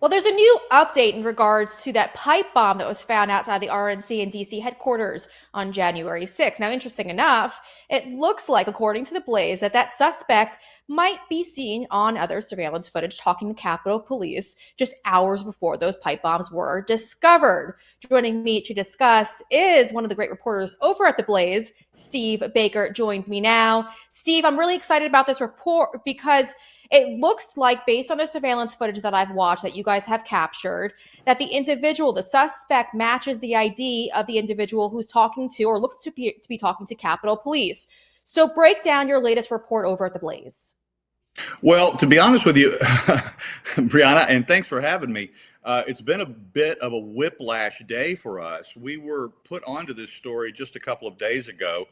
Well, there's a new update in regards to that pipe bomb that was found outside the RNC and DC headquarters on January 6th. Now, interesting enough, it looks like, according to the Blaze, that suspect might be seen on other surveillance footage talking to Capitol Police just hours before those pipe bombs were discovered. Joining me to discuss is one of the great reporters over at the Blaze, Steve Baker, joins me now. Steve, I'm really excited about this report because it looks like, based on the surveillance footage that I've watched that you guys have captured, that the individual, the suspect, matches the ID of the individual who's talking to or looks to be talking to Capitol Police. So break down your latest report over at the Blaze. Well, to be honest with you, Breanna, and thanks for having me. It's been a bit of a whiplash day for us. We were put onto this story just a couple of days ago.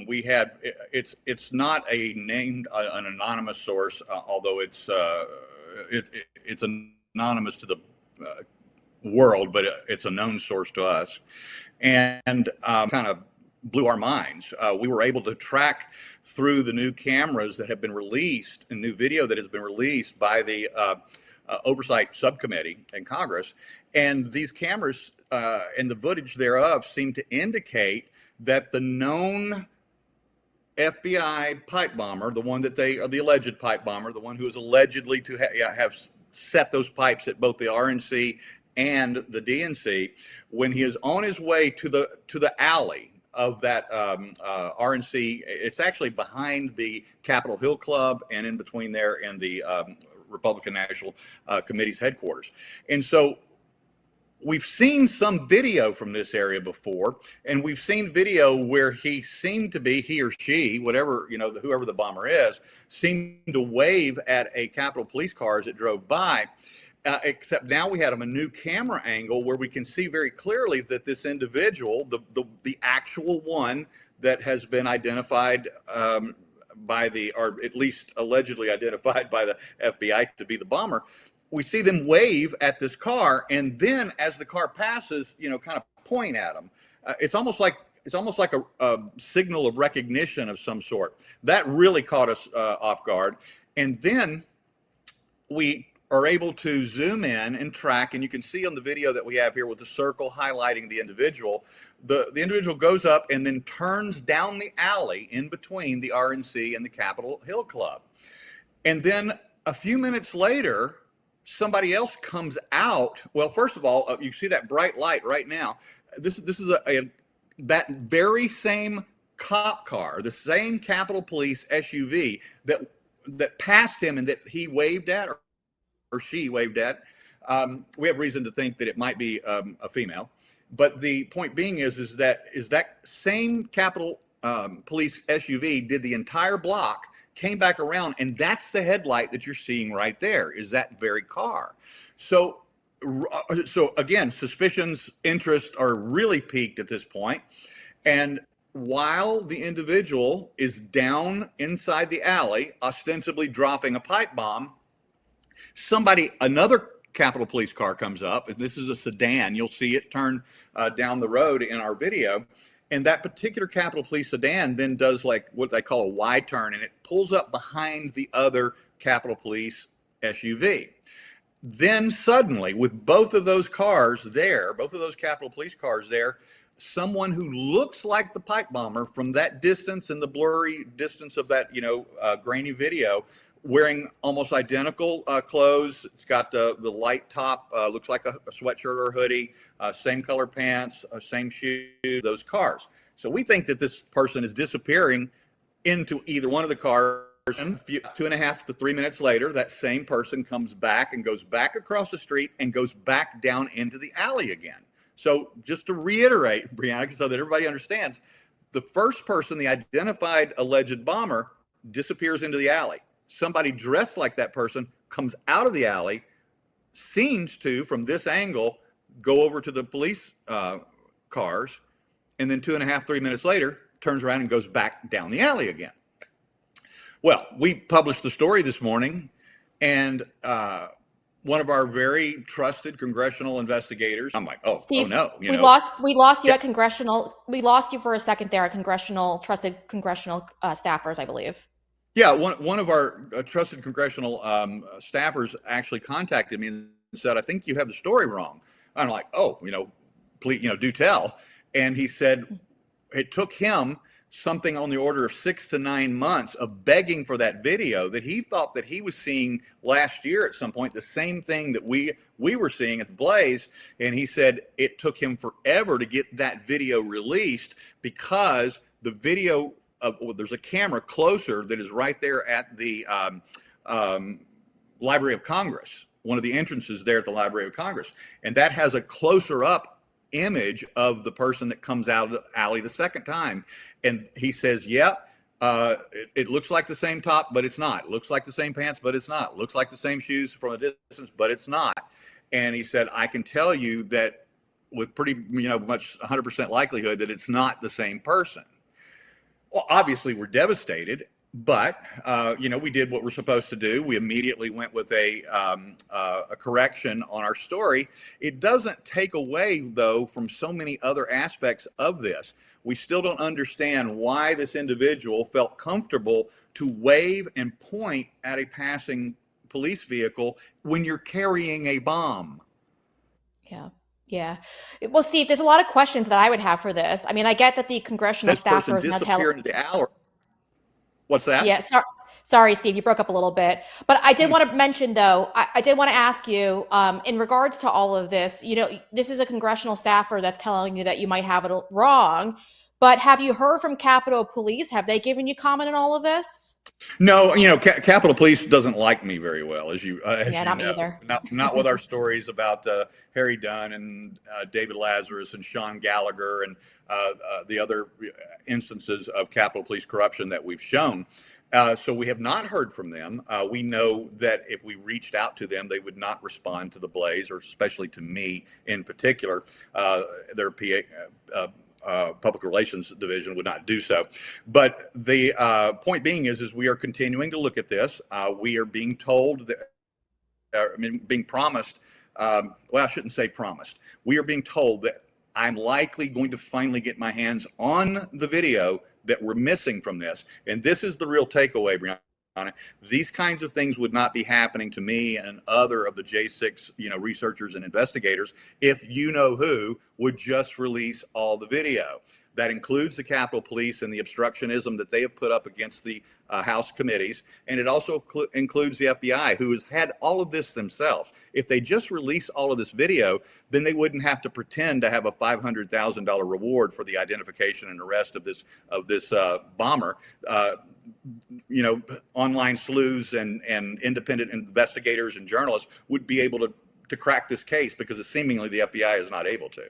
We had it's not a named an anonymous source, although it's anonymous to the world, but it's a known source to us, and kind of blew our minds. We were able to track through the new cameras that have been released and new video that has been released by the Oversight Subcommittee in Congress. And these cameras and the footage thereof seem to indicate that the known FBI pipe bomber, the one that the alleged pipe bomber, the one who is allegedly to have set those pipes at both the RNC and the DNC, when he is on his way to the alley of that RNC. It's actually behind the Capitol Hill Club and in between there and the Republican National Committee's headquarters. And so we've seen some video from this area before, and we've seen video where he or she, whatever, whoever the bomber is, seemed to wave at a Capitol Police car as it drove by. Except now we had a new camera angle where we can see very clearly that this individual, the actual one that has been identified or at least allegedly identified by the FBI to be the bomber, we see them wave at this car, and then as the car passes, kind of point at them. It's almost like a signal of recognition of some sort. That really caught us off guard, and then we are able to zoom in and track, and you can see on the video that we have here with the circle highlighting the individual, the individual goes up and then turns down the alley in between the RNC and the Capitol Hill Club. And then a few minutes later, somebody else comes out. Well, first of all, you see that bright light right now. This is that very same cop car, the same Capitol Police SUV that passed him and that he waved at, or she waved at. We have reason to think that it might be a female, but the point being is that same Capitol Police SUV did the entire block, came back around, and that's the headlight that you're seeing right there, is that very car. So again, suspicions, interest are really peaked at this point. And while the individual is down inside the alley, ostensibly dropping a pipe bomb, another Capitol Police car comes up, and this is a sedan. You'll see it turn down the road in our video. And that particular Capitol Police sedan then does like what they call a Y turn, and it pulls up behind the other Capitol Police SUV. Then suddenly, with both of those Capitol Police cars there, someone who looks like the pipe bomber from that distance and the blurry distance of that, grainy video, wearing almost identical clothes. It's got the light top, looks like a sweatshirt or a hoodie, same color pants, same shoes, those cars. So we think that this person is disappearing into either one of the cars. And 2.5 to 3 minutes later, that same person comes back and goes back across the street and goes back down into the alley again. So just to reiterate, Breanna, so that everybody understands, the first person, the identified alleged bomber, disappears into the alley. Somebody dressed like that person comes out of the alley, seems to, from this angle, go over to the police cars, and then 2.5, 3 minutes later, turns around and goes back down the alley again. Well, we published the story this morning, and one of our very trusted congressional investigators, I'm like, Steve, oh no. We lost you at congressional. We lost you for a second there at trusted congressional staffers, I believe. Yeah, one of our trusted congressional staffers actually contacted me and said, I think you have the story wrong. I'm like, oh, please, do tell. And he said, it took him something on the order of 6 to 9 months of begging for that video that he thought that he was seeing last year at some point, the same thing that we were seeing at the Blaze. And he said it took him forever to get that video released because the video there's a camera closer that is right there at the Library of Congress, one of the entrances there at the Library of Congress, and that has a closer up image of the person that comes out of the alley the second time. And he says, yeah, it looks like the same top, but it's not. It looks like the same pants, but it's not. It looks like the same shoes from a distance, but it's not. And he said, I can tell you that with pretty, much 100% likelihood that it's not the same person. Well, obviously we're devastated, but we did what we're supposed to do. We immediately went with a correction on our story. It doesn't take away, though, from so many other aspects of this. We still don't understand why this individual felt comfortable to wave and point at a passing police vehicle when you're carrying a bomb. Yeah. Yeah. Well, Steve, there's a lot of questions that I would have for this. I mean, I get that the congressional This person staffers now tell. disappeared into the hour. What's that? Yeah, sorry, Steve, you broke up a little bit. But I did want to mention, though, I did want to ask you, in regards to all of this, this is a congressional staffer that's telling you that you might have it wrong. But have you heard from Capitol Police? Have they given you comment on all of this? No, Capitol Police doesn't like me very well, as you Not me know. either. Not with our stories about Harry Dunn and David Lazarus and Sean Gallagher and the other instances of Capitol Police corruption that we've shown. So we have not heard from them. We know that if we reached out to them, they would not respond to the Blaze, or especially to me in particular. Their PA. Public relations division would not do so. But the point being is we are continuing to look at this. We are being told that, being promised, well, I shouldn't say promised. We are being told that I'm likely going to finally get my hands on the video that we're missing from this. And this is the real takeaway, Breanna. These kinds of things would not be happening to me and other of the J6, researchers and investigators if who would just release all the video. That includes the Capitol Police and the obstructionism that they have put up against the House committees. And it also includes the FBI, who has had all of this themselves. If they just release all of this video, then they wouldn't have to pretend to have a $500,000 reward for the identification and arrest of this bomber. Online sleuths and independent investigators and journalists would be able to crack this case because seemingly the FBI is not able to.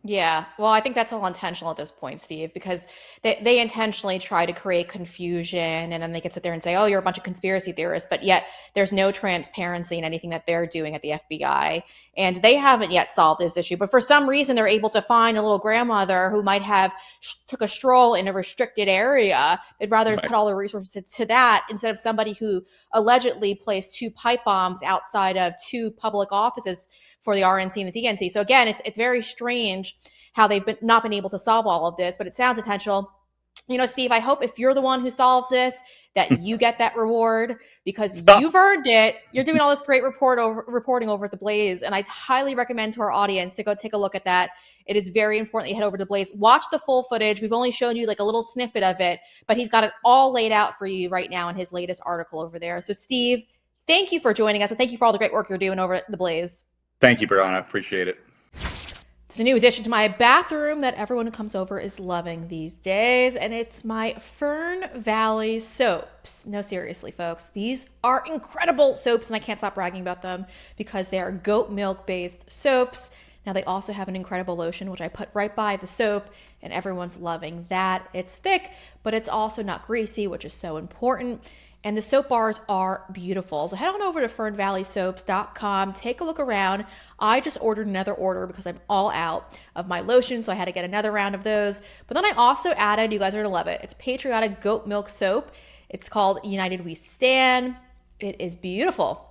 Yeah, well, I think that's all intentional at this point, Steve, because they intentionally try to create confusion, and then they can sit there and say, oh, you're a bunch of conspiracy theorists, but yet there's no transparency in anything that they're doing at the FBI. And they haven't yet solved this issue. But for some reason, they're able to find a little grandmother who might have took a stroll in a restricted area. They'd rather put all their resources to that instead of somebody who allegedly placed 2 pipe bombs outside of 2 public offices for the RNC and the DNC. So again, it's very strange how they've not been able to solve all of this, but it sounds intentional. Steve, I hope if you're the one who solves this, that you get that reward because you've earned it. You're doing all this great reporting over at the Blaze, and I highly recommend to our audience to go take a look at that. It is very important that you head over to Blaze. Watch the full footage. We've only shown you like a little snippet of it, but he's got it all laid out for you right now in his latest article over there. So Steve, thank you for joining us, and thank you for all the great work you're doing over at the Blaze. Thank you, Breanna. I appreciate it. It's a new addition to my bathroom that everyone who comes over is loving these days, and it's my Fern Valley soaps. No, seriously, folks. These are incredible soaps, and I can't stop bragging about them because they are goat milk-based soaps. Now, they also have an incredible lotion, which I put right by the soap, and everyone's loving that. It's thick, but it's also not greasy, which is so important. And the soap bars are beautiful. So head on over to fernvalleysoaps.com. Take a look around. I just ordered another order because I'm all out of my lotion, so I had to get another round of those. But then I also added, you guys are going to love it, it's patriotic goat milk soap. It's called United We Stand. It is beautiful.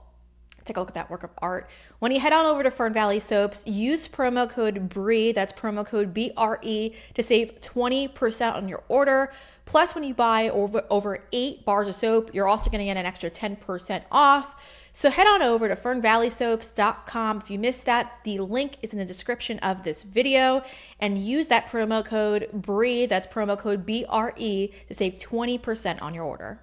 Take a look at that work of art. When you head on over to Fern Valley Soaps, use promo code BRE, that's promo code BRE, to save 20% on your order. Plus, when you buy over 8 bars of soap, you're also going to get an extra 10% off. So head on over to fernvalleysoaps.com. If you missed that, the link is in the description of this video, and use that promo code BREATHE, that's promo code BRE, to save 20% on your order.